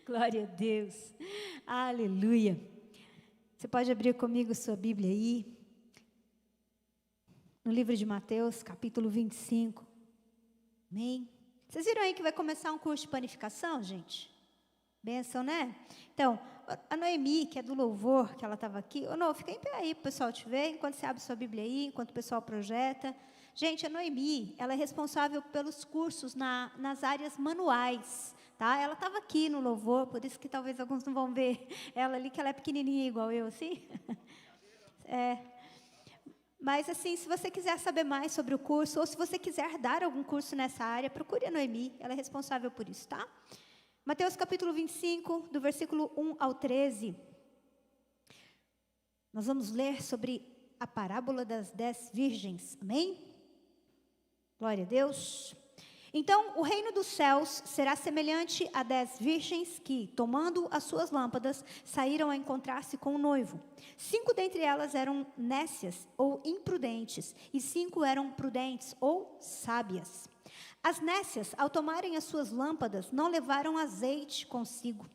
Glória a Deus. Aleluia. Você pode abrir comigo sua Bíblia aí. No livro de Mateus, capítulo 25. Amém? Vocês viram aí que vai começar um curso de panificação, gente? Bênção, né? Então, a Noemi, que é do louvor, que ela estava aqui. Ô, Não, fica em pé aí para o pessoal te ver, enquanto você abre sua Bíblia aí, enquanto o pessoal projeta. Gente, a Noemi, ela é responsável pelos cursos nas áreas manuais, tá? Ela estava aqui no louvor, por isso que talvez alguns não vão ver ela ali, que ela é pequenininha igual eu, assim. Mas, assim, se você quiser saber mais sobre o curso, ou se você quiser dar algum curso nessa área, procure a Noemi, ela é responsável por isso, tá? Mateus capítulo 25, do versículo 1 ao 13. Nós vamos ler sobre a parábola das 10 virgens, amém? Glória a Deus. Então, o reino dos céus será semelhante a 10 virgens que, tomando as suas lâmpadas, saíram a encontrar-se com o noivo. 5 dentre elas eram nécias ou imprudentes, e 5 eram prudentes ou sábias. As nécias, ao tomarem as suas lâmpadas, não levaram azeite consigo.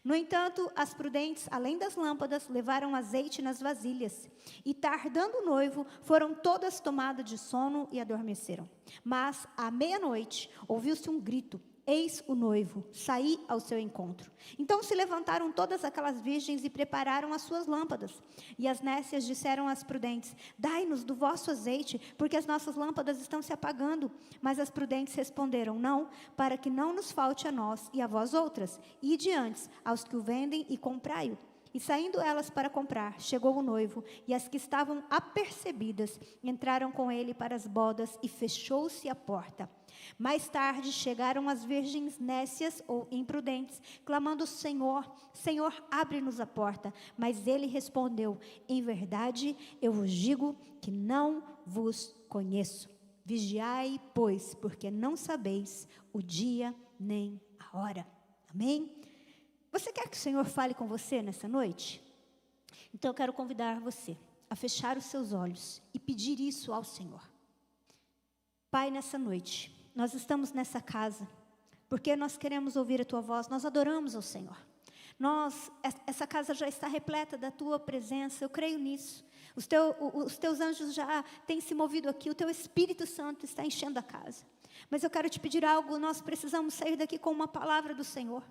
No entanto, as prudentes, além das lâmpadas, levaram azeite nas vasilhas. E tardando o noivo, foram todas tomadas de sono e adormeceram. Mas, à meia-noite, ouviu-se um grito: eis o noivo, saí ao seu encontro. Então se levantaram todas aquelas virgens e prepararam as suas lâmpadas. E as nécias disseram às prudentes: dai-nos do vosso azeite, porque as nossas lâmpadas estão se apagando. Mas as prudentes responderam: não, para que não nos falte a nós e a vós outras. Ide antes aos que o vendem e comprai-o. E saindo elas para comprar, chegou o noivo, e as que estavam apercebidas entraram com ele para as bodas, e fechou-se a porta. Mais tarde chegaram as virgens nécias ou imprudentes, clamando: Senhor, Senhor, abre-nos a porta. Mas ele respondeu: em verdade, eu vos digo que não vos conheço. Vigiai, pois, porque não sabeis o dia nem a hora. Amém? Você quer que o Senhor fale com você nessa noite? Então eu quero convidar você a fechar os seus olhos e pedir isso ao Senhor. Pai, nessa noite, nós estamos nessa casa porque nós queremos ouvir a Tua voz, nós adoramos ao Senhor. Essa casa já está repleta da Tua presença, eu creio nisso. Os Teus anjos já têm se movido aqui, o Teu Espírito Santo está enchendo a casa. Mas eu quero te pedir algo, nós precisamos sair daqui com uma palavra do Senhor.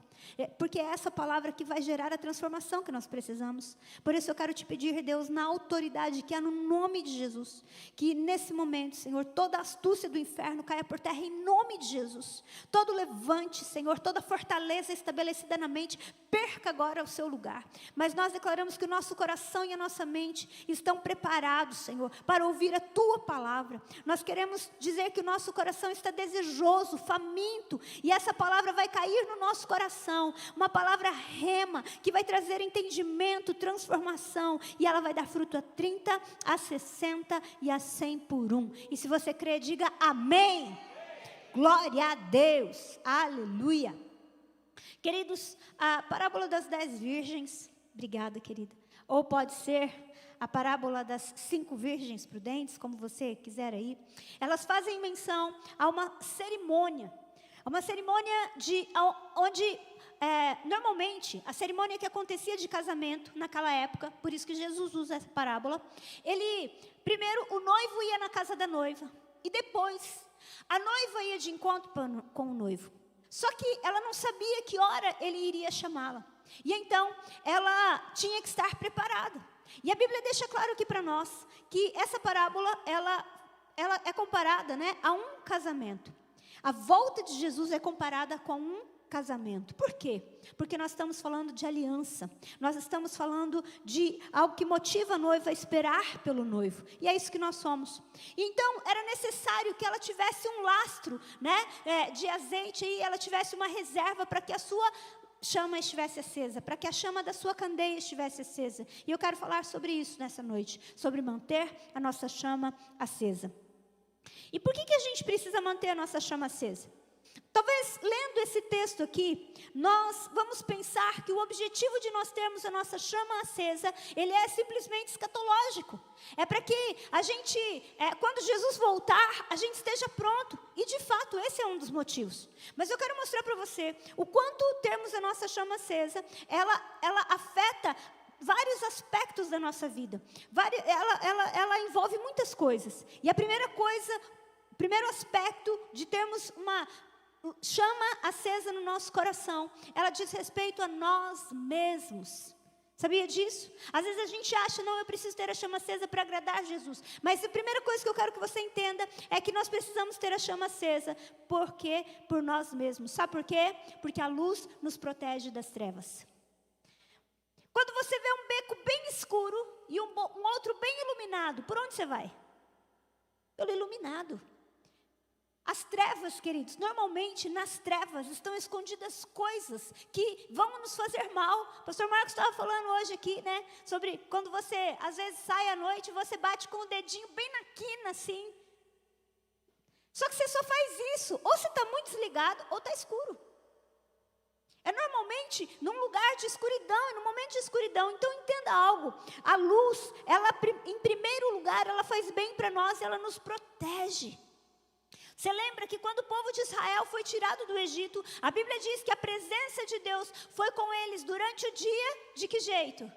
Porque é essa palavra que vai gerar a transformação que nós precisamos. Por isso eu quero te pedir, Deus, na autoridade que há no nome de Jesus, que nesse momento, Senhor, toda a astúcia do inferno caia por terra em nome de Jesus. Todo levante, Senhor, toda fortaleza estabelecida na mente, perca agora o seu lugar. Mas nós declaramos que o nosso coração e a nossa mente estão preparados, Senhor, para ouvir a Tua palavra. Nós queremos dizer que o nosso coração está desejoso, faminto, e essa palavra vai cair no nosso coração, uma palavra rema, que vai trazer entendimento, transformação, e ela vai dar fruto a 30, a 60 e a 100 por um. E se você crê, diga amém. Glória a Deus, aleluia. Queridos, a parábola das 10 virgens, obrigada, querida, ou pode ser a parábola das 5 virgens prudentes, como você quiser aí, elas fazem menção a uma cerimônia onde normalmente a cerimônia que acontecia de casamento naquela época, por isso que Jesus usa essa parábola, primeiro o noivo ia na casa da noiva, e depois a noiva ia de encontro com o noivo, só que ela não sabia que hora ele iria chamá-la, e então ela tinha que estar preparada. E a Bíblia deixa claro aqui para nós que essa parábola, ela é comparada, né, a um casamento. A volta de Jesus é comparada com um casamento. Por quê? Porque nós estamos falando de aliança. Nós estamos falando de algo que motiva a noiva a esperar pelo noivo. E é isso que nós somos. Então, era necessário que ela tivesse um lastro, né, de azeite, e ela tivesse uma reserva para que a sua chama estivesse acesa, para que a chama da sua candeia estivesse acesa. E eu quero falar sobre isso nessa noite, sobre manter a nossa chama acesa. E por que a gente precisa manter a nossa chama acesa? Talvez lendo esse texto aqui, nós vamos pensar que o objetivo de nós termos a nossa chama acesa, ele é simplesmente escatológico. É para que a gente, quando Jesus voltar, a gente esteja pronto. E de fato, esse é um dos motivos. Mas eu quero mostrar para você o quanto termos a nossa chama acesa, ela afeta vários aspectos da nossa vida. Ela envolve muitas coisas. E a primeira coisa, o primeiro aspecto de termos uma chama acesa no nosso coração, ela diz respeito a nós mesmos. Sabia disso? Às vezes a gente acha, não, eu preciso ter a chama acesa para agradar Jesus. Mas a primeira coisa que eu quero que você entenda é que nós precisamos ter a chama acesa. Por quê? Por nós mesmos. Sabe por quê? Porque a luz nos protege das trevas. Quando você vê um beco bem escuro e um outro bem iluminado, por onde você vai? Pelo iluminado. As trevas, queridos, normalmente nas trevas estão escondidas coisas que vão nos fazer mal. O pastor Marcos estava falando hoje aqui, né? Sobre quando você, às vezes, sai à noite e você bate com o dedinho bem na quina, assim. Só que você só faz isso, ou você está muito desligado, ou está escuro. É normalmente num lugar de escuridão, e num momento de escuridão. Então entenda algo, a luz, ela em primeiro lugar, ela faz bem para nós, ela nos protege. Você lembra que quando o povo de Israel foi tirado do Egito, a Bíblia diz que a presença de Deus foi com eles durante o dia, de que jeito?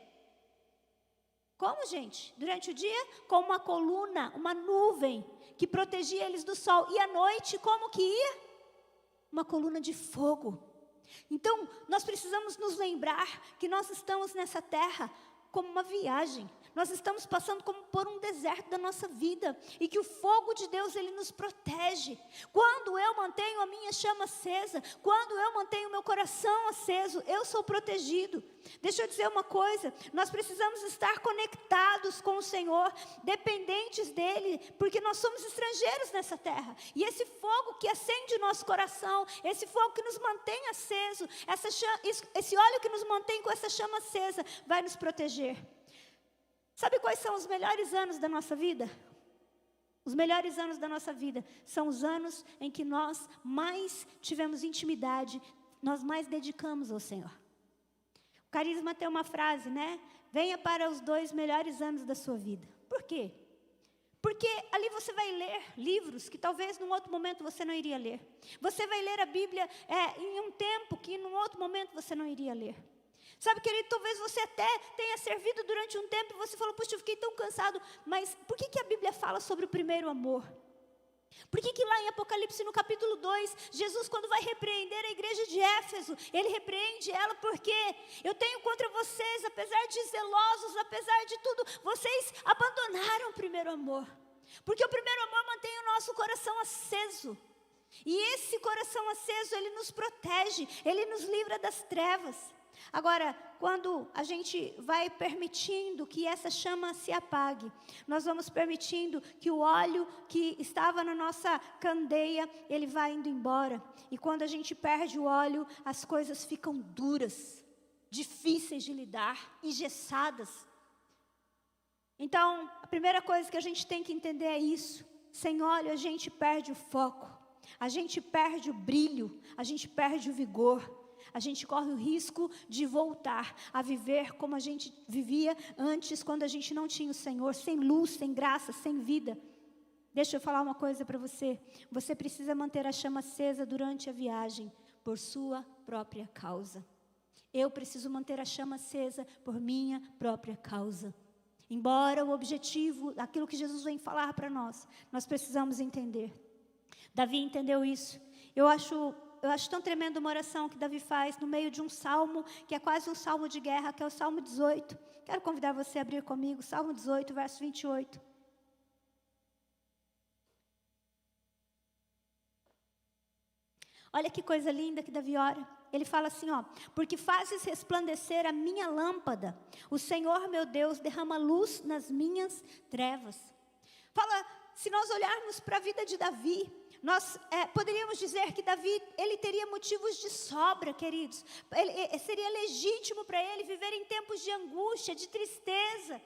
Como, gente? Durante o dia, com uma coluna, uma nuvem, que protegia eles do sol. E à noite, como que ia? Uma coluna de fogo. Então, nós precisamos nos lembrar que nós estamos nessa terra como uma viagem. Nós estamos passando como por um deserto da nossa vida. E que o fogo de Deus, ele nos protege. Quando eu mantenho a minha chama acesa, quando eu mantenho o meu coração aceso, eu sou protegido. Deixa eu dizer uma coisa, nós precisamos estar conectados com o Senhor, dependentes dEle, porque nós somos estrangeiros nessa terra. E esse fogo que acende o nosso coração, esse fogo que nos mantém aceso, esse óleo que nos mantém com essa chama acesa, vai nos proteger. Sabe quais são os melhores anos da nossa vida? Os melhores anos da nossa vida são os anos em que nós mais tivemos intimidade, nós mais dedicamos ao Senhor. O Carisma tem uma frase, né? Venha para os 2 melhores anos da sua vida. Por quê? Porque ali você vai ler livros que talvez num outro momento você não iria ler. Você vai ler a Bíblia em um tempo que num outro momento você não iria ler. Sabe, querido, talvez você até tenha servido durante um tempo e você falou, puxa, eu fiquei tão cansado. Mas por que a Bíblia fala sobre o primeiro amor? Por que lá em Apocalipse, no capítulo 2, Jesus, quando vai repreender a igreja de Éfeso, ele repreende ela porque eu tenho contra vocês, apesar de zelosos, apesar de tudo, vocês abandonaram o primeiro amor. Porque o primeiro amor mantém o nosso coração aceso. E esse coração aceso, ele nos protege, ele nos livra das trevas. Agora, quando a gente vai permitindo que essa chama se apague, nós vamos permitindo que o óleo que estava na nossa candeia, ele vai indo embora. E quando a gente perde o óleo, as coisas ficam duras, difíceis de lidar, engessadas. Então, a primeira coisa que a gente tem que entender é isso. Sem óleo a gente perde o foco, a gente perde o brilho, a gente perde o vigor. A gente corre o risco de voltar a viver como a gente vivia antes, quando a gente não tinha o Senhor, sem luz, sem graça, sem vida. Deixa eu falar uma coisa para você. Você precisa manter a chama acesa durante a viagem, por sua própria causa. Eu preciso manter a chama acesa por minha própria causa. Embora o objetivo, aquilo que Jesus vem falar para nós precisamos entender. Davi entendeu isso. Eu acho tão tremendo uma oração que Davi faz no meio de um salmo, que é quase um salmo de guerra, que é o Salmo 18. Quero convidar você a abrir comigo, Salmo 18, verso 28. Olha que coisa linda que Davi ora. Ele fala assim, porque fazes resplandecer a minha lâmpada, o Senhor meu Deus derrama luz nas minhas trevas. Fala, se nós olharmos para a vida de Davi, nós poderíamos dizer que Davi, ele teria motivos de sobra, queridos. Seria legítimo para ele viver em tempos de angústia, de tristeza.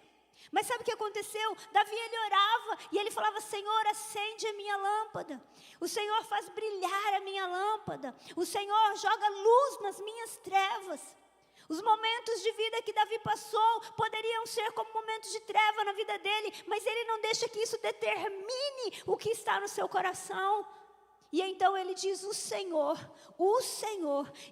Mas sabe o que aconteceu? Davi, ele orava e ele falava: Senhor, acende a minha lâmpada. O Senhor faz brilhar a minha lâmpada. O Senhor joga luz nas minhas trevas. Os momentos de vida que Davi passou poderiam ser como momentos de treva na vida dele, mas ele não deixa que isso determine o que está no seu coração. E então ele diz: o Senhor,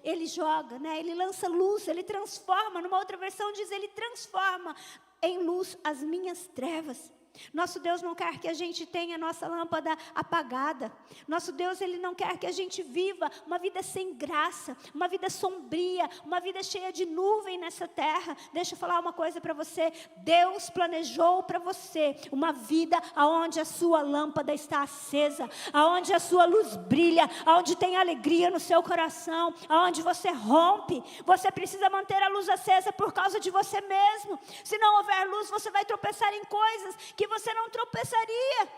ele joga, né? Ele lança luz, ele transforma. Numa outra versão diz: ele transforma em luz as minhas trevas. Nosso Deus não quer que a gente tenha nossa lâmpada apagada. Nosso Deus, Ele não quer que a gente viva uma vida sem graça, uma vida sombria, uma vida cheia de nuvem nessa terra. Deixa eu falar uma coisa para você. Deus planejou para você uma vida onde a sua lâmpada está acesa, onde a sua luz brilha, onde tem alegria no seu coração, onde você rompe. Você precisa manter a luz acesa por causa de você mesmo. Se não houver luz, você vai tropeçar em coisas que você não tropeçaria.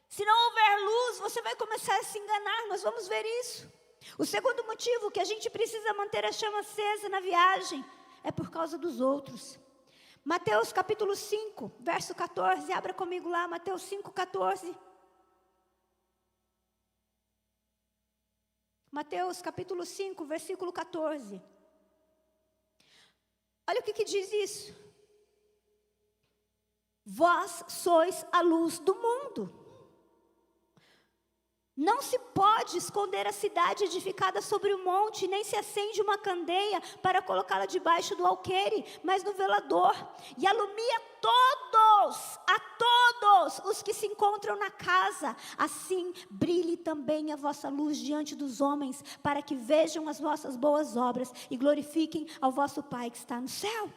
Se não houver luz, você vai começar a se enganar. Nós vamos ver isso. O segundo motivo que a gente precisa manter a chama acesa na viagem é por causa dos outros. Mateus capítulo 5, verso 14. Abra comigo lá, Mateus 5, 14. Mateus capítulo 5, versículo 14. Olha o que diz isso. Vós sois a luz do mundo. Não se pode esconder a cidade edificada sobre o monte, nem se acende uma candeia para colocá-la debaixo do alqueire, mas no velador, e alumia a todos os que se encontram na casa. Assim brilhe também a vossa luz diante dos homens, para que vejam as vossas boas obras e glorifiquem ao vosso Pai que está no céu.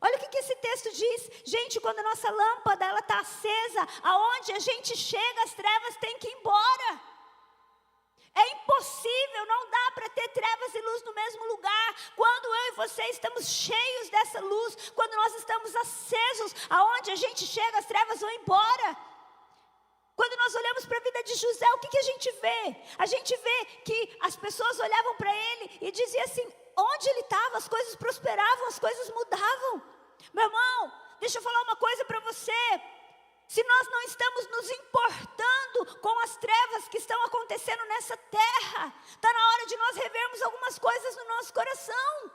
Olha o que esse texto diz. Gente, quando a nossa lâmpada está acesa, aonde a gente chega, as trevas têm que ir embora. É impossível, não dá para ter trevas e luz no mesmo lugar. Quando eu e você estamos cheios dessa luz, quando nós estamos acesos, aonde a gente chega, as trevas vão embora. Quando nós olhamos para a vida de José, o que a gente vê? A gente vê que as pessoas olhavam para ele e diziam assim: onde ele estava, as coisas prosperavam, as coisas mudavam. Meu irmão, deixa eu falar uma coisa para você. Se nós não estamos nos importando com as trevas que estão acontecendo nessa terra, está na hora de nós revermos algumas coisas no nosso coração.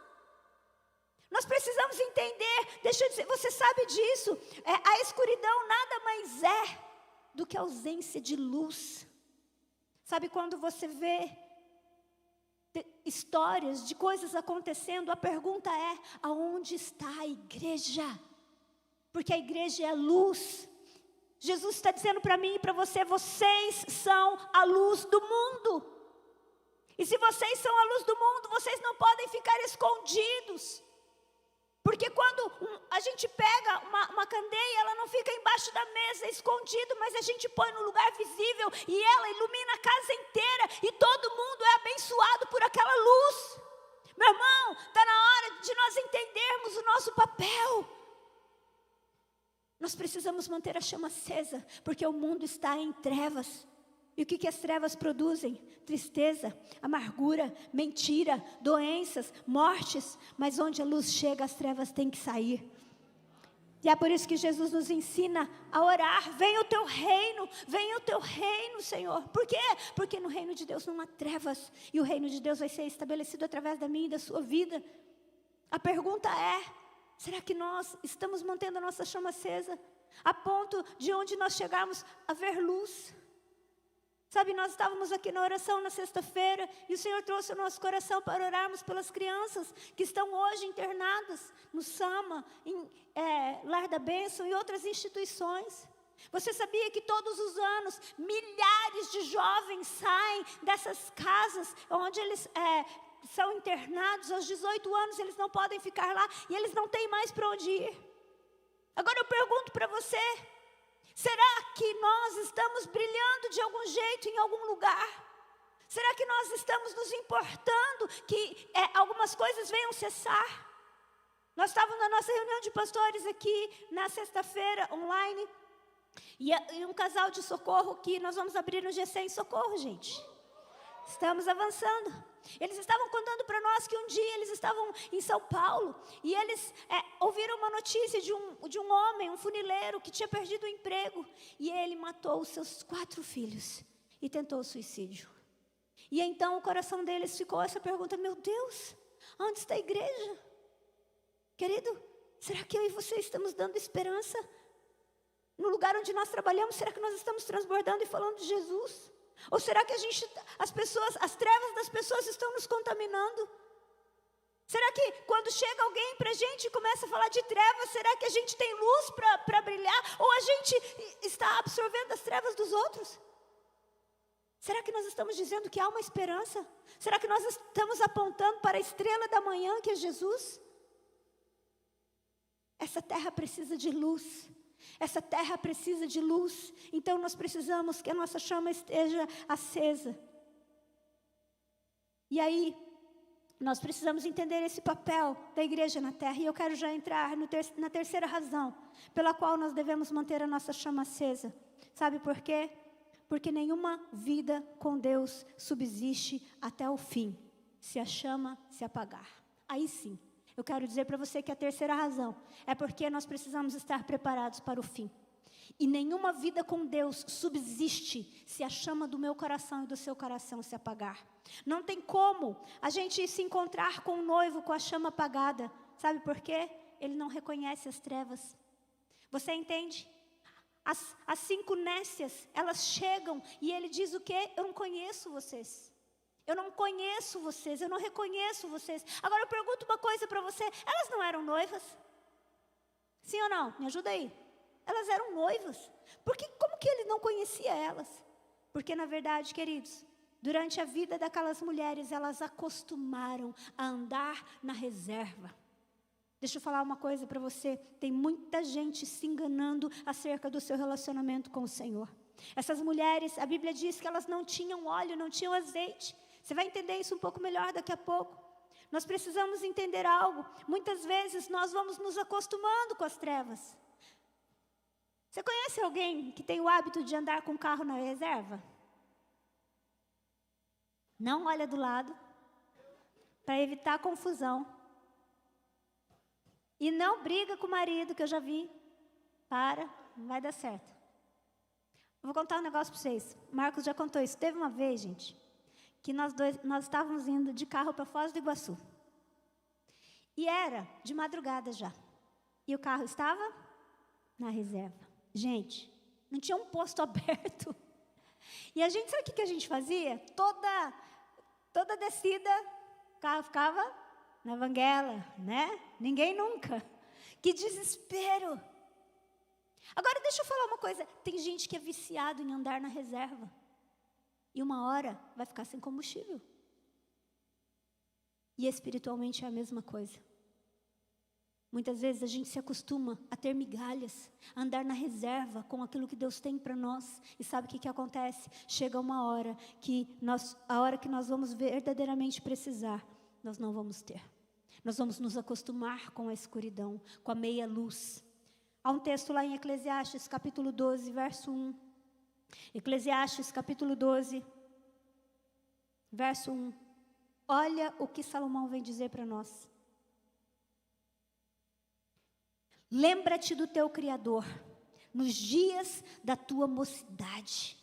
Nós precisamos entender, deixa eu dizer, você sabe disso, a escuridão nada mais é do que a ausência de luz. Sabe quando você vê histórias de coisas acontecendo, a pergunta é: aonde está a igreja? Porque a igreja é a luz. Jesus está dizendo para mim e para você: vocês são a luz do mundo. E se vocês são a luz do mundo, vocês não podem ficar escondidos. Porque quando a gente pega uma candeia, ela não fica embaixo da mesa escondido, mas a gente põe no lugar visível e ela ilumina a casa inteira e todo mundo é abençoado por aquela luz. Meu irmão, está na hora de nós entendermos o nosso papel. Nós precisamos manter a chama acesa, porque o mundo está em trevas. E o que as trevas produzem? Tristeza, amargura, mentira, doenças, mortes. Mas onde a luz chega, as trevas têm que sair. E é por isso que Jesus nos ensina a orar: venha o teu reino, Senhor. Por quê? Porque no reino de Deus não há trevas. E o reino de Deus vai ser estabelecido através da minha e da sua vida. A pergunta é: será que nós estamos mantendo a nossa chama acesa? A ponto de onde nós chegarmos a ver luz? Sabe, nós estávamos aqui na oração na sexta-feira e o Senhor trouxe o nosso coração para orarmos pelas crianças que estão hoje internadas no SAMA, em Lar da Bênção e outras instituições. Você sabia que todos os anos milhares de jovens saem dessas casas onde eles são internados? Aos 18 anos eles não podem ficar lá e eles não têm mais para onde ir. Agora eu pergunto para você: será que nós estamos brilhando de algum jeito em algum lugar? Será que nós estamos nos importando que algumas coisas venham cessar? Nós estávamos na nossa reunião de pastores aqui na sexta-feira, online, e um casal de socorro que nós vamos abrir no G100 Socorro, gente. Estamos avançando. Eles estavam contando para nós que um dia eles estavam em São Paulo e eles ouviram uma notícia de um homem, um funileiro, que tinha perdido o emprego. E ele matou os seus 4 filhos e tentou o suicídio. E então o coração deles ficou essa pergunta: meu Deus, onde está a igreja? Querido, será que eu e você estamos dando esperança? No lugar onde nós trabalhamos, será que nós estamos transbordando e falando de Jesus? Ou será que as trevas das pessoas estão nos contaminando? Será que quando chega alguém para a gente e começa a falar de trevas, será que a gente tem luz para brilhar? Ou a gente está absorvendo as trevas dos outros? Será que nós estamos dizendo que há uma esperança? Será que nós estamos apontando para a estrela da manhã, que é Jesus? Essa terra precisa de luz. Essa terra precisa de luz. Então nós precisamos que a nossa chama esteja acesa. E aí, nós precisamos entender esse papel da igreja na terra. E eu quero já entrar na terceira razão pela qual nós devemos manter a nossa chama acesa. Sabe por quê? Porque nenhuma vida com Deus subsiste até o fim, se a chama se apagar. Aí sim, eu quero dizer para você que a terceira razão é porque nós precisamos estar preparados para o fim. E nenhuma vida com Deus subsiste se a chama do meu coração e do seu coração se apagar. Não tem como a gente se encontrar com o noivo com a chama apagada. Sabe por quê? Ele não reconhece as trevas. Você entende? As 5 nécias, elas chegam e ele diz o quê? Eu não conheço vocês. Eu não conheço vocês, eu não reconheço vocês. Agora eu pergunto uma coisa para você: elas não eram noivas? Sim ou não? Me ajuda aí. Elas eram noivas. Como que ele não conhecia elas? Porque na verdade, queridos, durante a vida daquelas mulheres, elas acostumaram a andar na reserva. Deixa eu falar uma coisa para você: tem muita gente se enganando acerca do seu relacionamento com o Senhor. Essas mulheres, a Bíblia diz que elas não tinham óleo, não tinham azeite. Você vai entender isso um pouco melhor daqui a pouco. Nós precisamos entender algo. Muitas vezes nós vamos nos acostumando com as trevas. Você conhece alguém que tem o hábito de andar com o carro na reserva? Não olha do lado, para evitar confusão. E não briga com o marido, que eu já vi. Não vai dar certo. Vou contar um negócio para vocês. Marcos já contou isso. Teve uma vez, gente, que nós estávamos indo de carro para Foz do Iguaçu. E era de madrugada já. E o carro estava na reserva. Gente, não tinha um posto aberto. E a gente, sabe o que a gente fazia? Toda descida, o carro ficava na banguela, né? Ninguém nunca. Que desespero. Agora deixa eu falar uma coisa. Tem gente que é viciado em andar na reserva. E uma hora vai ficar sem combustível. E espiritualmente é a mesma coisa. Muitas vezes a gente se acostuma a ter migalhas, a andar na reserva com aquilo que Deus tem para nós. E sabe o que acontece? Chega uma hora a hora que nós vamos verdadeiramente precisar, nós não vamos ter. Nós vamos nos acostumar com a escuridão, com a meia luz. Há um texto lá em Eclesiastes, capítulo 12, verso 1. Eclesiastes, capítulo 12, verso 1. Olha o que Salomão vem dizer para nós. Lembra-te do teu Criador, nos dias da tua mocidade,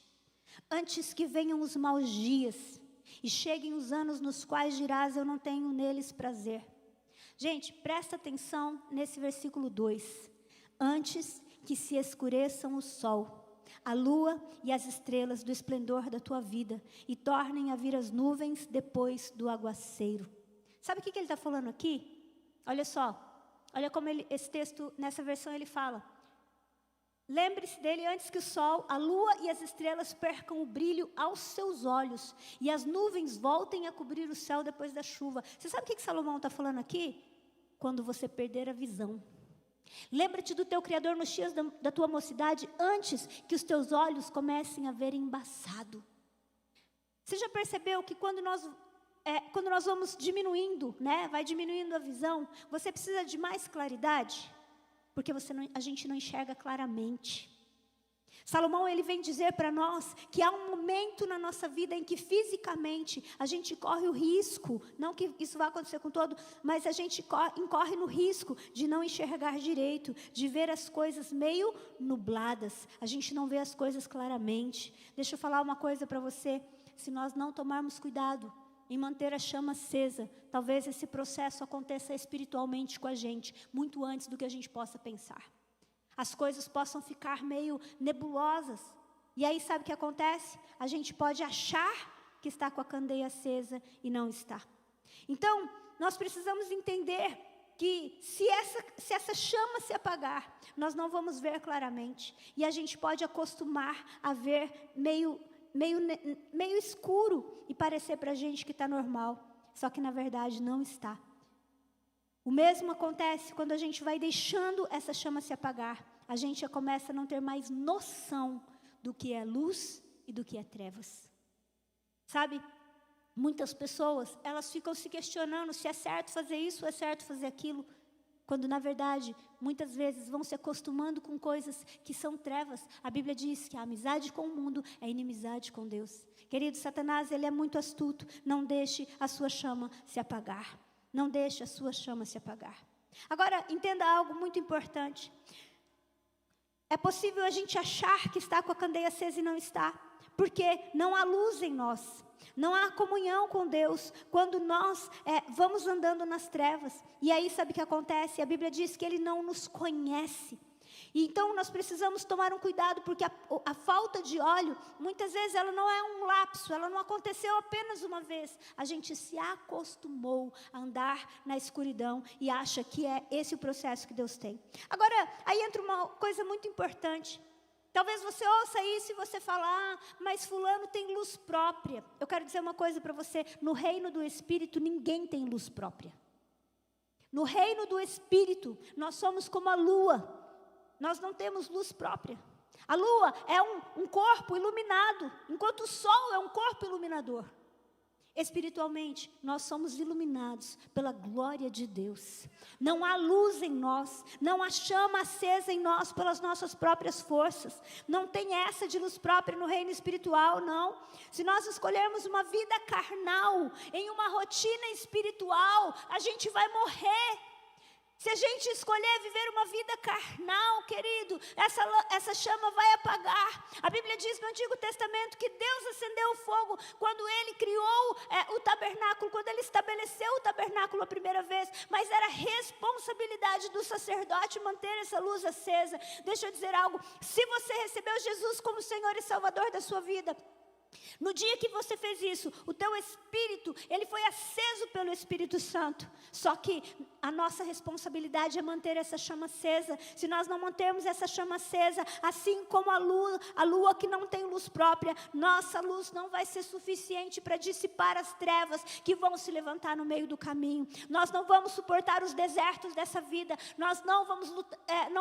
antes que venham os maus dias, e cheguem os anos nos quais dirás, eu não tenho neles prazer. Gente, presta atenção nesse versículo 2. Antes que se escureçam o sol, a lua e as estrelas do esplendor da tua vida, e tornem a vir as nuvens depois do aguaceiro. Sabe o que ele está falando aqui? Olha só. Olha como esse texto, nessa versão, ele fala. Lembre-se dele antes que o sol, a lua e as estrelas percam o brilho aos seus olhos, e as nuvens voltem a cobrir o céu depois da chuva. Você sabe o que Salomão está falando aqui? Quando você perder a visão. Lembra-te do teu Criador nos dias da tua mocidade, antes que os teus olhos comecem a ver embaçado. Você já percebeu que quando nós vamos diminuindo, né, vai diminuindo a visão, você precisa de mais claridade, porque a gente não enxerga claramente. Salomão, ele vem dizer para nós que há um momento na nossa vida em que fisicamente a gente corre o risco, não que isso vai acontecer com todo, mas a gente incorre no risco de não enxergar direito, de ver as coisas meio nubladas, a gente não vê as coisas claramente. Deixa eu falar uma coisa para você, se nós não tomarmos cuidado em manter a chama acesa, talvez esse processo aconteça espiritualmente com a gente, muito antes do que a gente possa pensar. As coisas possam ficar meio nebulosas. E aí sabe o que acontece? A gente pode achar que está com a candeia acesa e não está. Então, nós precisamos entender que se essa chama se apagar, nós não vamos ver claramente. E a gente pode acostumar a ver meio escuro e parecer para a gente que está normal. Só que na verdade não está. O mesmo acontece quando a gente vai deixando essa chama se apagar. A gente já começa a não ter mais noção do que é luz e do que é trevas. Sabe, muitas pessoas, elas ficam se questionando se é certo fazer isso ou é certo fazer aquilo. Quando na verdade, muitas vezes vão se acostumando com coisas que são trevas. A Bíblia diz que a amizade com o mundo é inimizade com Deus. Querido, Satanás, ele é muito astuto. Não deixe a sua chama se apagar. Não deixe a sua chama se apagar. Agora, entenda algo muito importante. É possível a gente achar que está com a candeia acesa e não está. Porque não há luz em nós. Não há comunhão com Deus quando nós vamos andando nas trevas. E aí sabe o que acontece? A Bíblia diz que Ele não nos conhece. E então nós precisamos tomar um cuidado, porque a falta de óleo, muitas vezes ela não é um lapso, ela não aconteceu apenas uma vez. A gente se acostumou a andar na escuridão e acha que é esse o processo que Deus tem. Agora, aí entra uma coisa muito importante. Talvez você ouça isso e você fala, mas fulano tem luz própria. Eu quero dizer uma coisa para você, no reino do Espírito ninguém tem luz própria. No reino do Espírito nós somos como a lua, nós não temos luz própria. A lua é um corpo iluminado, enquanto o sol é um corpo iluminador. Espiritualmente, nós somos iluminados pela glória de Deus. Não há luz em nós, não há chama acesa em nós pelas nossas próprias forças. Não tem essa de luz própria no reino espiritual, não. Se nós escolhermos uma vida carnal, em uma rotina espiritual, a gente vai morrer. Se a gente escolher viver uma vida carnal, querido, essa chama vai apagar. A Bíblia diz no Antigo Testamento que Deus acendeu o fogo quando Ele criou o tabernáculo, quando Ele estabeleceu o tabernáculo a primeira vez. Mas era responsabilidade do sacerdote manter essa luz acesa. Deixa eu dizer algo, se você recebeu Jesus como Senhor e Salvador da sua vida, no dia que você fez isso, o teu espírito, ele foi aceso pelo Espírito Santo. Só que a nossa responsabilidade é manter essa chama acesa. Se nós não mantermos essa chama acesa, assim como a lua que não tem luz própria, nossa luz não vai ser suficiente para dissipar as trevas que vão se levantar no meio do caminho. Nós não vamos suportar os desertos dessa vida. Nós não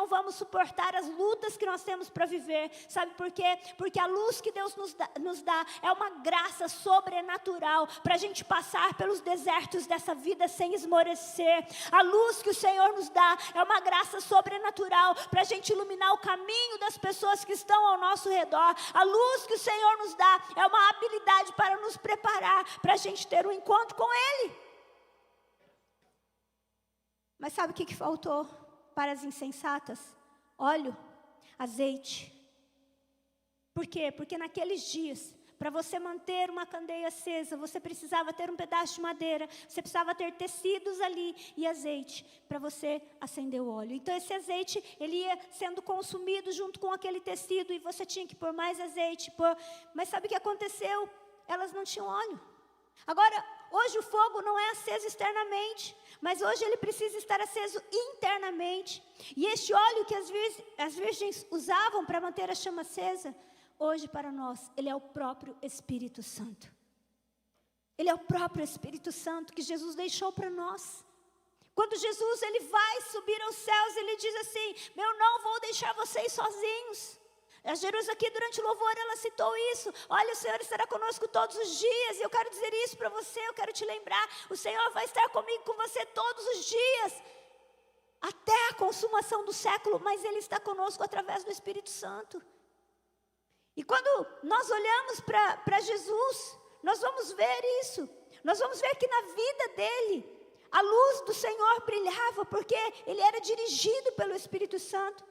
vamos suportar as lutas que nós temos para viver. Sabe por quê? Porque a luz que Deus nos dá é uma graça sobrenatural para a gente passar pelos desertos dessa vida sem esmorecer. A luz que o Senhor nos dá é uma graça sobrenatural para a gente iluminar o caminho das pessoas que estão ao nosso redor. A luz que o Senhor nos dá é uma habilidade para nos preparar para a gente ter um encontro com Ele. Mas sabe o que faltou para as insensatas? Óleo, azeite. Por quê? Porque naqueles dias, para você manter uma candeia acesa, você precisava ter um pedaço de madeira, você precisava ter tecidos ali e azeite para você acender o óleo. Então esse azeite, ele ia sendo consumido junto com aquele tecido e você tinha que pôr mais azeite. Mas sabe o que aconteceu? Elas não tinham óleo. Agora, hoje o fogo não é aceso externamente, mas hoje ele precisa estar aceso internamente. E este óleo que as virgens usavam para manter a chama acesa, hoje para nós, Ele é o próprio Espírito Santo. Ele é o próprio Espírito Santo que Jesus deixou para nós. Quando Jesus ele vai subir aos céus, Ele diz assim, eu não vou deixar vocês sozinhos. A Jerusa aqui durante o louvor, ela citou isso. Olha, o Senhor estará conosco todos os dias. E eu quero dizer isso para você, eu quero te lembrar. O Senhor vai estar comigo, com você todos os dias. Até a consumação do século, mas Ele está conosco através do Espírito Santo. E quando nós olhamos para Jesus, nós vamos ver isso. Nós vamos ver que na vida dele, a luz do Senhor brilhava, porque ele era dirigido pelo Espírito Santo.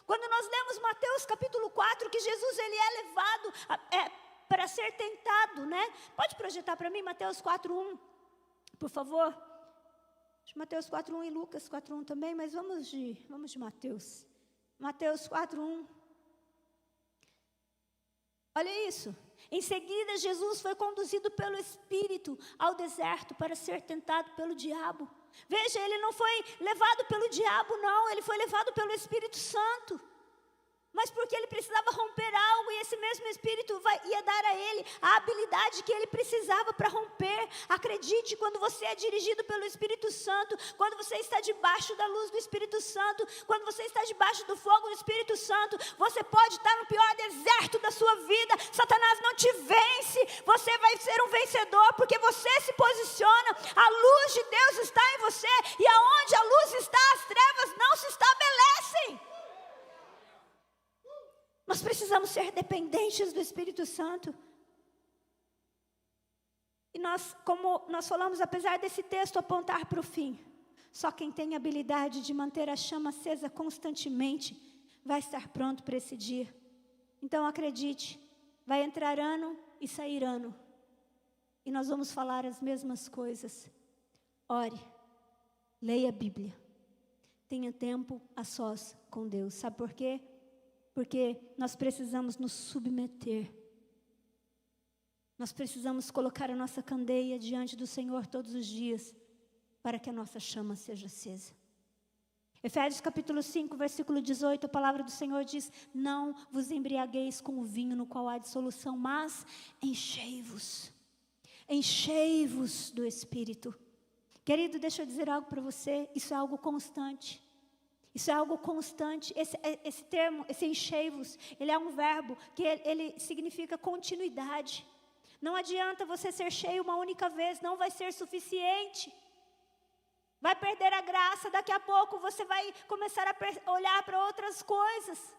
Quando nós lemos Mateus capítulo 4, que Jesus ele é levado para ser tentado, né? Pode projetar para mim Mateus 4:1, por favor. Mateus 4:1 e Lucas 4:1 também, mas vamos de Mateus. Mateus 4:1. Olha isso. Em seguida, Jesus foi conduzido pelo Espírito ao deserto para ser tentado pelo diabo. Veja, ele não foi levado pelo diabo, não. Ele foi levado pelo Espírito Santo. Mas porque ele precisava romper algo, e esse mesmo Espírito ia dar a ele a habilidade que ele precisava para romper. Acredite, quando você é dirigido pelo Espírito Santo, quando você está debaixo da luz do Espírito Santo, quando você está debaixo do fogo do Espírito Santo, você pode estar no pior deserto da sua vida, Satanás não te vence, você vai ser um vencedor, porque você se posiciona, a luz de Deus está em você, e aonde a luz está, as trevas não se estabelecem. Nós precisamos ser dependentes do Espírito Santo. E nós, como nós falamos, apesar desse texto apontar para o fim, só quem tem habilidade de manter a chama acesa constantemente vai estar pronto para esse dia. Então acredite, vai entrar ano e sair ano, e nós vamos falar as mesmas coisas. Ore, leia a Bíblia, tenha tempo a sós com Deus. Sabe por quê? Porque nós precisamos nos submeter. Nós precisamos colocar a nossa candeia diante do Senhor todos os dias, para que a nossa chama seja acesa. Efésios capítulo 5, versículo 18, a palavra do Senhor diz: não vos embriagueis com o vinho no qual há dissolução, mas enchei-vos do Espírito. Querido, deixa eu dizer algo para você, isso é algo constante. Isso é algo constante. Esse termo, esse enchei-vos, ele é um verbo que ele significa continuidade. Não adianta você ser cheio uma única vez, não vai ser suficiente. Vai perder a graça, daqui a pouco você vai começar a olhar para outras coisas.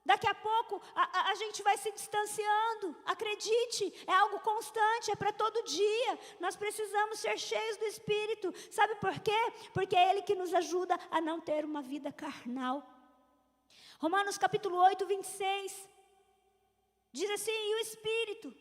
Daqui a pouco a gente vai se distanciando. Acredite, é algo constante, é para todo dia. Nós precisamos ser cheios do Espírito. Sabe por quê? Porque é Ele que nos ajuda a não ter uma vida carnal. Romanos capítulo 8, 26. Diz assim: e o Espírito,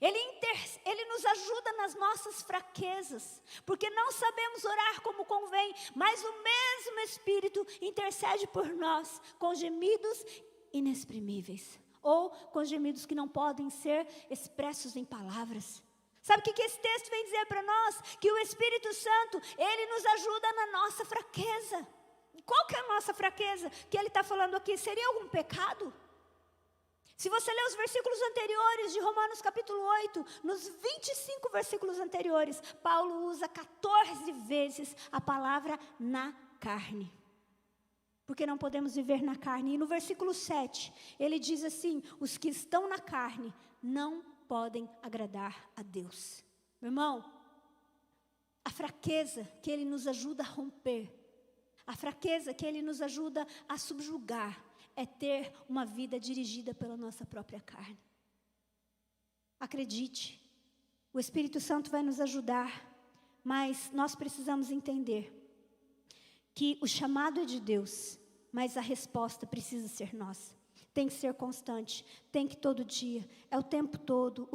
Ele nos ajuda nas nossas fraquezas, porque não sabemos orar como convém, mas o mesmo Espírito intercede por nós com gemidos inexprimíveis, ou com gemidos que não podem ser expressos em palavras. Sabe o que esse texto vem dizer para nós? Que o Espírito Santo, Ele nos ajuda na nossa fraqueza. Qual que é a nossa fraqueza que Ele está falando aqui? Seria algum pecado? Se você ler os versículos anteriores de Romanos capítulo 8, nos 25 versículos anteriores, Paulo usa 14 vezes a palavra na carne. Porque não podemos viver na carne. E no versículo 7, ele diz assim: os que estão na carne não podem agradar a Deus. Meu irmão, a fraqueza que Ele nos ajuda a romper, a fraqueza que Ele nos ajuda a subjugar, é ter uma vida dirigida pela nossa própria carne. Acredite, o Espírito Santo vai nos ajudar, mas nós precisamos entender que o chamado é de Deus, mas a resposta precisa ser nossa. Tem que ser constante, tem que todo dia, é o tempo todo.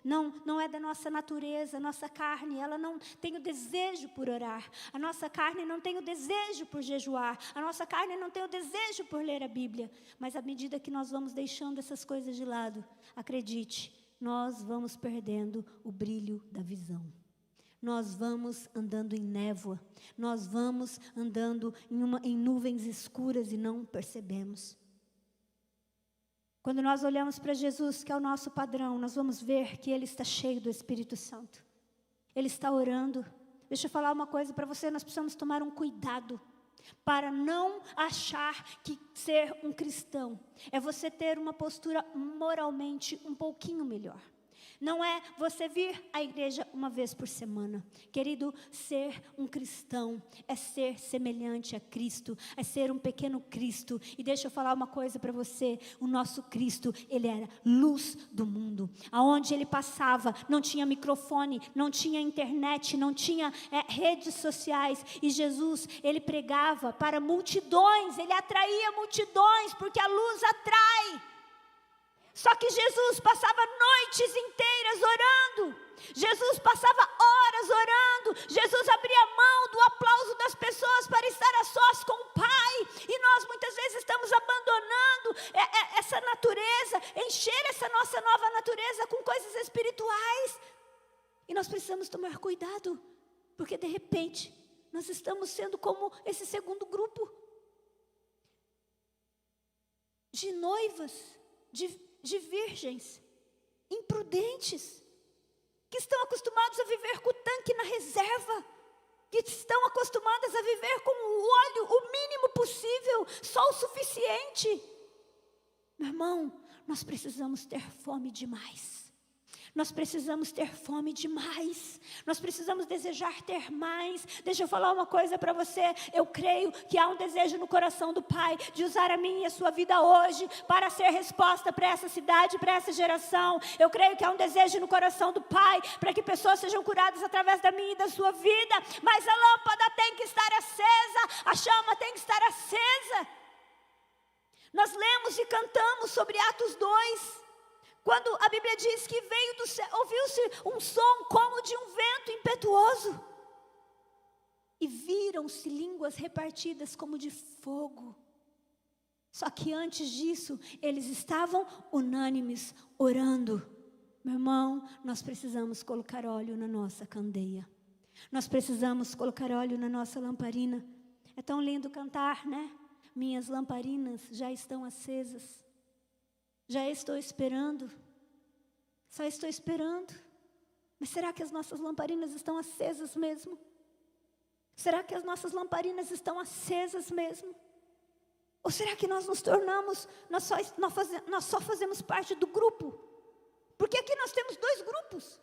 Não é da nossa natureza, a nossa carne, ela não tem o desejo por orar. A nossa carne não tem o desejo por jejuar. A nossa carne não tem o desejo por ler a Bíblia. Mas à medida que nós vamos deixando essas coisas de lado, acredite, nós vamos perdendo o brilho da visão. Nós vamos andando em névoa, nós vamos andando em nuvens escuras e não percebemos. Quando nós olhamos para Jesus, que é o nosso padrão, nós vamos ver que Ele está cheio do Espírito Santo. Ele está orando. Deixa eu falar uma coisa para você, nós precisamos tomar um cuidado para não achar que ser um cristão é você ter uma postura moralmente um pouquinho melhor. Não é você vir à igreja uma vez por semana. Querido, ser um cristão é ser semelhante a Cristo, é ser um pequeno Cristo. E deixa eu falar uma coisa para você, o nosso Cristo, ele era luz do mundo. Aonde ele passava, não tinha microfone, não tinha internet, não tinha redes sociais. E Jesus, ele pregava para multidões, ele atraía multidões, porque a luz atrai. Só que Jesus passava noites inteiras orando. Jesus passava horas orando. Jesus abria mão do aplauso das pessoas para estar a sós com o Pai. E nós muitas vezes estamos abandonando essa natureza, encher essa nossa nova natureza com coisas espirituais. E nós precisamos tomar cuidado, porque de repente nós estamos sendo como esse segundo grupo de noivas, de virgens imprudentes, que estão acostumados a viver com o tanque na reserva, que estão acostumadas a viver com o óleo, o mínimo possível, só o suficiente. Meu irmão, nós precisamos ter fome demais. Nós precisamos ter fome demais. Nós precisamos desejar ter mais. Deixa eu falar uma coisa para você. Eu creio que há um desejo no coração do Pai de usar a minha e a sua vida hoje para ser resposta para essa cidade, para essa geração. Eu creio que há um desejo no coração do Pai para que pessoas sejam curadas através da minha e da sua vida. Mas a lâmpada tem que estar acesa, a chama tem que estar acesa. Nós lemos e cantamos sobre Atos 2. Quando a Bíblia diz que veio do céu, ouviu-se um som como de um vento impetuoso. E viram-se línguas repartidas como de fogo. Só que antes disso, eles estavam unânimes, orando. Meu irmão, nós precisamos colocar óleo na nossa candeia. Nós precisamos colocar óleo na nossa lamparina. É tão lindo cantar, né? Minhas lamparinas já estão acesas. Já estou esperando, só estou esperando. Mas será que as nossas lamparinas estão acesas mesmo? Será que as nossas lamparinas estão acesas mesmo? Ou será que nós nos tornamos, nós só fazemos parte do grupo? Porque aqui nós temos 2 grupos.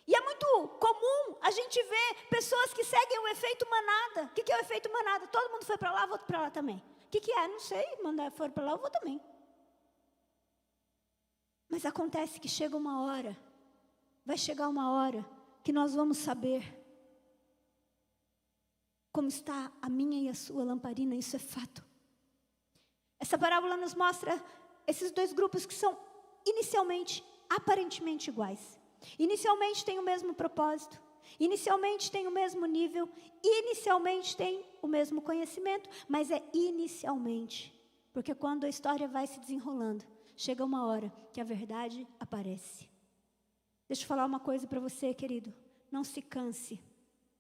E é muito comum a gente ver pessoas que seguem o efeito manada. O que é o efeito manada? Todo mundo foi para lá, vou para lá também. O que é? Não sei, foram para lá, eu vou também. Mas acontece que chega uma hora, vai chegar uma hora que nós vamos saber como está a minha e a sua lamparina, isso é fato. Essa parábola nos mostra esses 2 grupos que são inicialmente, aparentemente iguais. Inicialmente têm o mesmo propósito, inicialmente têm o mesmo nível, inicialmente têm o mesmo conhecimento, mas é inicialmente, porque quando a história vai se desenrolando, chega uma hora que a verdade aparece. Deixa eu falar uma coisa para você, querido. Não se canse.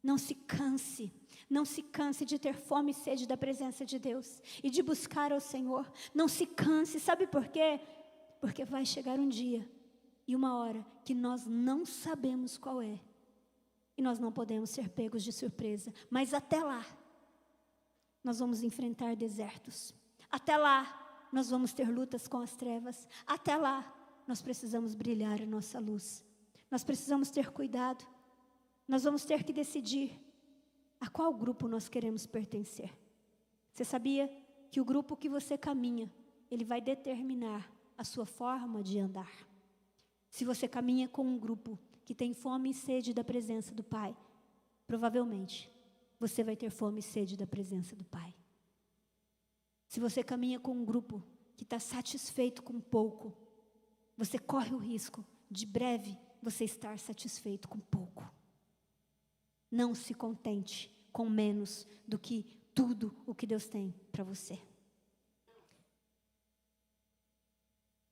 Não se canse. Não se canse de ter fome e sede da presença de Deus. E de buscar ao Senhor. Não se canse. Sabe por quê? Porque vai chegar um dia e uma hora que nós não sabemos qual é. E nós não podemos ser pegos de surpresa. Mas até lá, nós vamos enfrentar desertos. Até lá, nós vamos ter lutas com as trevas. Até lá, nós precisamos brilhar a nossa luz. Nós precisamos ter cuidado. Nós vamos ter que decidir a qual grupo nós queremos pertencer. Você sabia que o grupo que você caminha, ele vai determinar a sua forma de andar. Se você caminha com um grupo que tem fome e sede da presença do Pai, provavelmente você vai ter fome e sede da presença do Pai. Se você caminha com um grupo que está satisfeito com pouco, você corre o risco de breve você estar satisfeito com pouco. Não se contente com menos do que tudo o que Deus tem para você.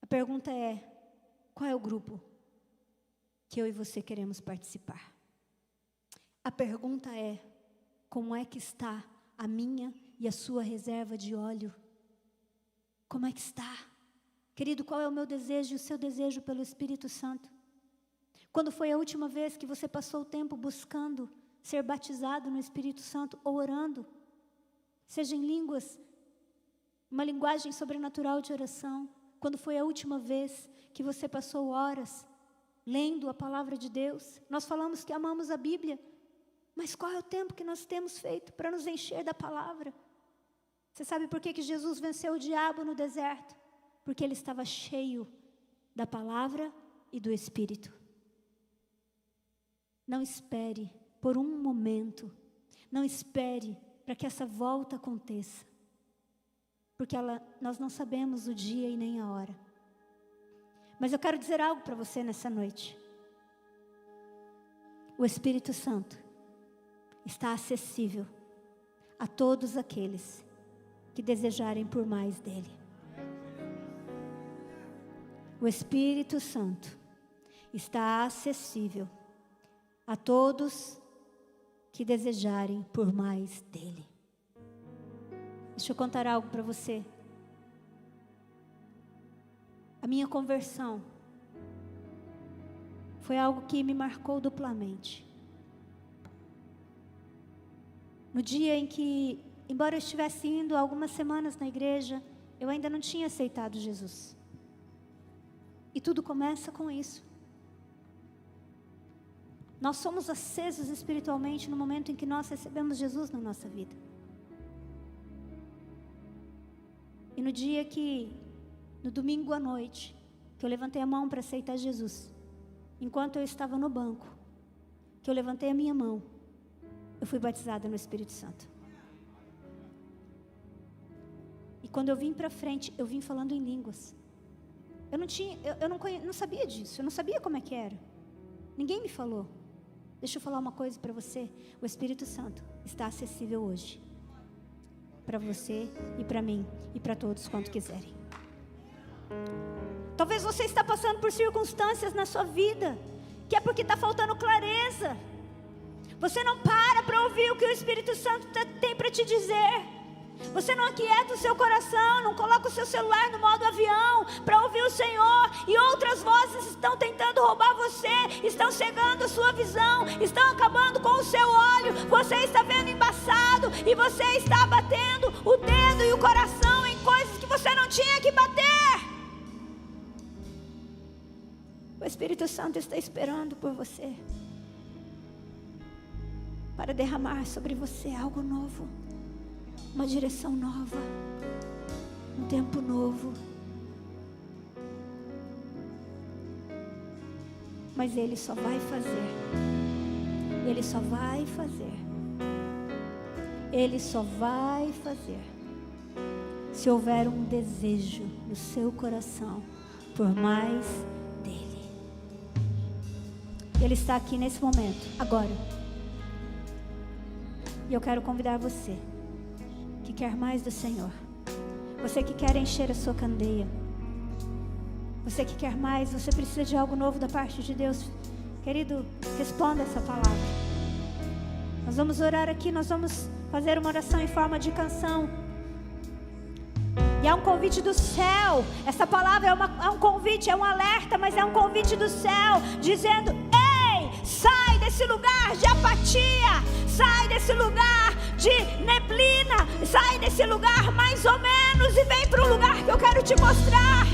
A pergunta é, qual é o grupo que eu e você queremos participar? A pergunta é, como é que está a minha e a sua reserva de óleo? Como é que está? Querido, qual é o meu desejo e o seu desejo pelo Espírito Santo? Quando foi a última vez que você passou o tempo buscando ser batizado no Espírito Santo ou orando? Seja em línguas, uma linguagem sobrenatural de oração. Quando foi a última vez que você passou horas lendo a palavra de Deus. Nós falamos que amamos a Bíblia, mas qual é o tempo que nós temos feito para nos encher da palavra? Você sabe por que Jesus venceu o diabo no deserto? Porque ele estava cheio da palavra e do Espírito. Não espere por um momento, não espere para que essa volta aconteça, porque nós não sabemos o dia e nem a hora. Mas eu quero dizer algo para você nessa noite. O Espírito Santo está acessível a todos aqueles que desejarem por mais dele. O Espírito Santo está acessível a todos que desejarem por mais dele. Deixa eu contar algo para você. A minha conversão foi algo que me marcou duplamente. No dia em que, embora eu estivesse indo algumas semanas na igreja, eu ainda não tinha aceitado Jesus. E tudo começa com isso. Nós somos acesos espiritualmente no momento em que nós recebemos Jesus na nossa vida. E no dia que, no domingo à noite, que eu levantei a mão para aceitar Jesus, enquanto eu estava no banco, que eu levantei a minha mão, eu fui batizada no Espírito Santo. E quando eu vim para frente, eu vim falando em línguas. Eu não sabia disso, eu não sabia como é que era. Ninguém me falou. Deixa eu falar uma coisa para você. O Espírito Santo está acessível hoje, para você e para mim e para todos quanto quiserem. Talvez você está passando por circunstâncias na sua vida que é porque está faltando clareza. Você não para ouvir o que o Espírito Santo tem para te dizer. Você não aquieta o seu coração, não coloca o seu celular no modo avião para ouvir o Senhor, e outras vozes estão tentando roubar você, estão cegando a sua visão, estão acabando com o seu olho. Você está vendo embaçado e você está batendo o dedo e o coração em coisas que você não tinha que bater. O Espírito Santo está esperando por você para derramar sobre você algo novo, uma direção nova, um tempo novo. Mas Ele só vai fazer, Ele só vai fazer, Ele só vai fazer se houver um desejo no seu coração por mais dEle. Ele está aqui nesse momento, agora. E eu quero convidar você que quer mais do Senhor, você que quer encher a sua candeia, você que quer mais, você precisa de algo novo da parte de Deus. Querido, responda essa palavra. Nós vamos orar aqui, nós vamos fazer uma oração em forma de canção. E é um convite do céu. Essa palavra é um convite, é um alerta, mas é um convite do céu, dizendo: ei, sai desse lugar de apatia, sai desse lugar de neblina, sai desse lugar mais ou menos e vem para um lugar que eu quero te mostrar.